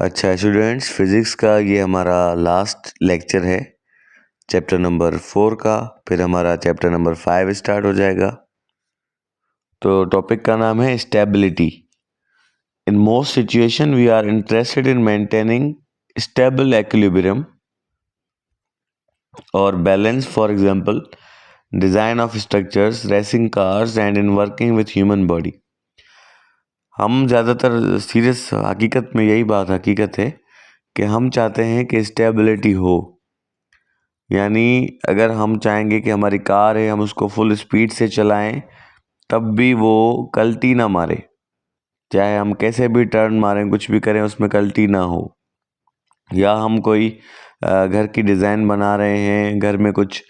अच्छा students, physics का ये हमारा लास्ट लेक्चर है चैप्टर नंबर 4 का। फिर हमारा चैप्टर नंबर 5 स्टार्ट हो जाएगा। तो टॉपिक का नाम है stability. In most situation we are interested in maintaining stable equilibrium और balance, for example design of structures, racing cars and in working with human body. हम ज़्यादातर सीरियस हकीकत में यही बात हकीकत है कि हम चाहते हैं कि स्टेबिलिटी हो। यानी अगर हम चाहेंगे कि हमारी कार है, हम उसको फुल स्पीड से चलाएं तब भी वो कल्टी ना मारे, चाहे हम कैसे भी टर्न मारें, कुछ भी करें, उसमें कल्टी ना हो। या हम कोई घर की डिज़ाइन बना रहे हैं, घर में कुछ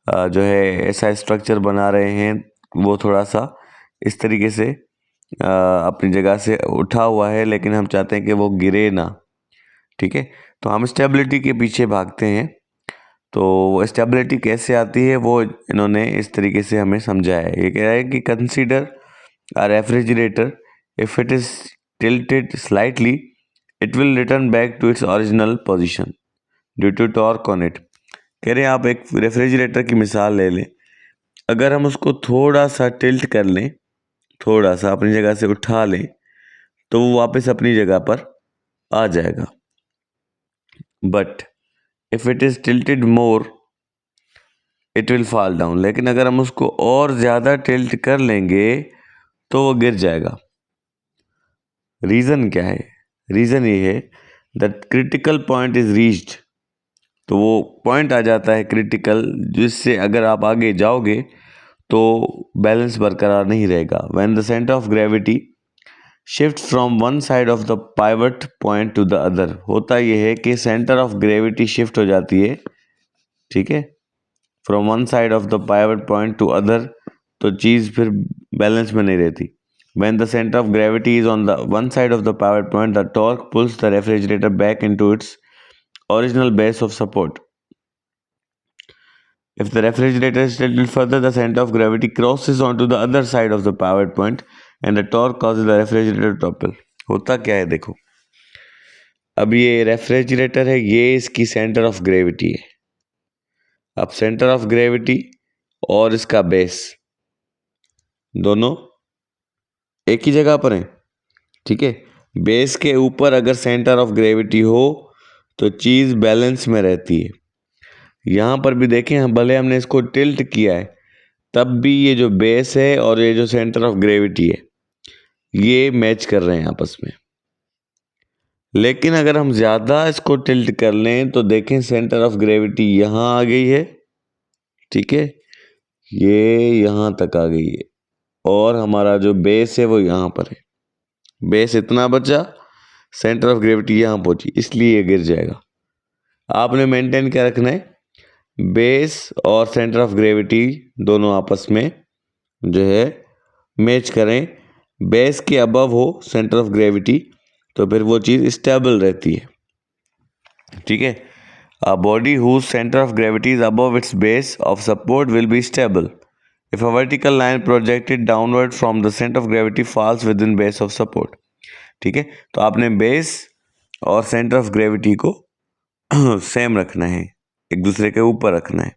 जो है ऐसा स्ट्रक्चर बना रहे हैं, वो थोड़ा सा इस तरीके से अपनी जगह से उठा हुआ है, लेकिन हम चाहते हैं कि वो गिरे ना। ठीक है, तो हम स्टेबिलिटी के पीछे भागते हैं। तो स्टेबिलिटी कैसे आती है वो इन्होंने इस तरीके से हमें समझाया है। ये कह रहा है कि consider a refrigerator, if it is tilted slightly it will return back to its original position due to torque on it. कह रहे हैं आप एक रेफ्रिजरेटर की मिसाल ले लें, अगर हम उसको थोड़ा सा टिल्ट कर लें, थोड़ा सा अपनी जगह से उठा लें, तो वो वापस अपनी जगह पर आ जाएगा। But if it is tilted more it will fall down. लेकिन अगर हम उसको और ज़्यादा टिल्ट कर लेंगे तो वो गिर जाएगा। रीज़न क्या है? रीज़न ये है that critical point is reached. तो वो पॉइंट आ जाता है क्रिटिकल, जिससे अगर आप आगे जाओगे तो बैलेंस बरकरार नहीं रहेगा। When the centre of gravity shift from one side of the pivot point two the other. होता यह है कि सेंटर ऑफ ग्रेविटी शिफ्ट हो जाती है, ठीक है, from one side of the pivot point two other, तो चीज़ फिर बैलेंस में नहीं रहती। When the center of gravity is on the one side of the pivot point, the torque pulls the refrigerator back into its original base of support. If the refrigerator is tilted further, the center of gravity crosses onto the other side of the pivot point and the torque causes the refrigerator to topple. होता क्या है देखो, अब ये refrigerator है, ये इसकी centre of gravity है। अब सेंटर ऑफ ग्रेविटी और इसका बेस दोनों एक ही जगह पर हैं, ठीक है। बेस के ऊपर अगर सेंटर ऑफ ग्रेविटी हो तो चीज़ बैलेंस में रहती है। यहाँ पर भी देखें, हम भले हमने इसको टिल्ट किया है तब भी ये जो बेस है और ये जो सेंटर ऑफ ग्रेविटी है ये मैच कर रहे हैं आपस में। लेकिन अगर हम ज़्यादा इसको टिल्ट कर लें तो देखें सेंटर ऑफ ग्रेविटी यहाँ आ गई है, ठीक है, ये यहाँ तक आ गई है और हमारा जो बेस है वो यहाँ पर है। बेस इतना बचा, सेंटर ऑफ ग्रेविटी यहाँ पहुंची, इसलिए ये गिर जाएगा। आपने मेंटेन क्या रखना है, बेस और सेंटर ऑफ ग्रेविटी दोनों आपस में जो है मैच करें। बेस के अबव हो सेंटर ऑफ ग्रेविटी तो फिर वो चीज़ स्टेबल रहती है, ठीक है। A body whose centre of gravity is above its base of support will be stable if a vertical line projected downward from the center of gravity falls within base of support। ठीक है, तो आपने base और centre of gravity को same रखना है, एक दूसरे के ऊपर रखना है,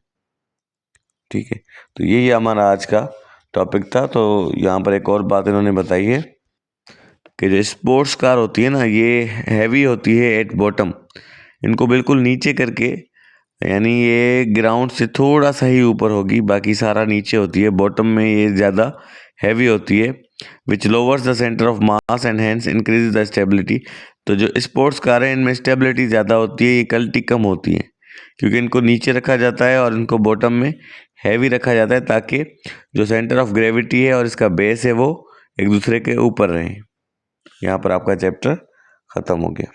ठीक है। तो यही हमारा आज का टॉपिक था। तो यहाँ पर एक और बात इन्होंने बताई है कि जो स्पोर्ट्स कार होती है ना, ये हैवी होती है एट बॉटम। इनको बिल्कुल नीचे करके, यानी ये ग्राउंड से थोड़ा सा ही ऊपर होगी, बाकी सारा नीचे होती है। बॉटम में ये ज़्यादा हैवी होती है, which lowers the centre of mass and hence increase the stability. तो जो स्पोर्ट्स कार है इनमें स्टेबिलिटी ज़्यादा होती है, ये कल्टी कम होती है, क्योंकि इनको नीचे रखा जाता है और इनको बॉटम में हैवी रखा जाता है, ताकि जो सेंटर ऑफ ग्रेविटी है और इसका बेस है वो एक दूसरे के ऊपर रहें। यहाँ पर आपका चैप्टर ख़त्म हो गया।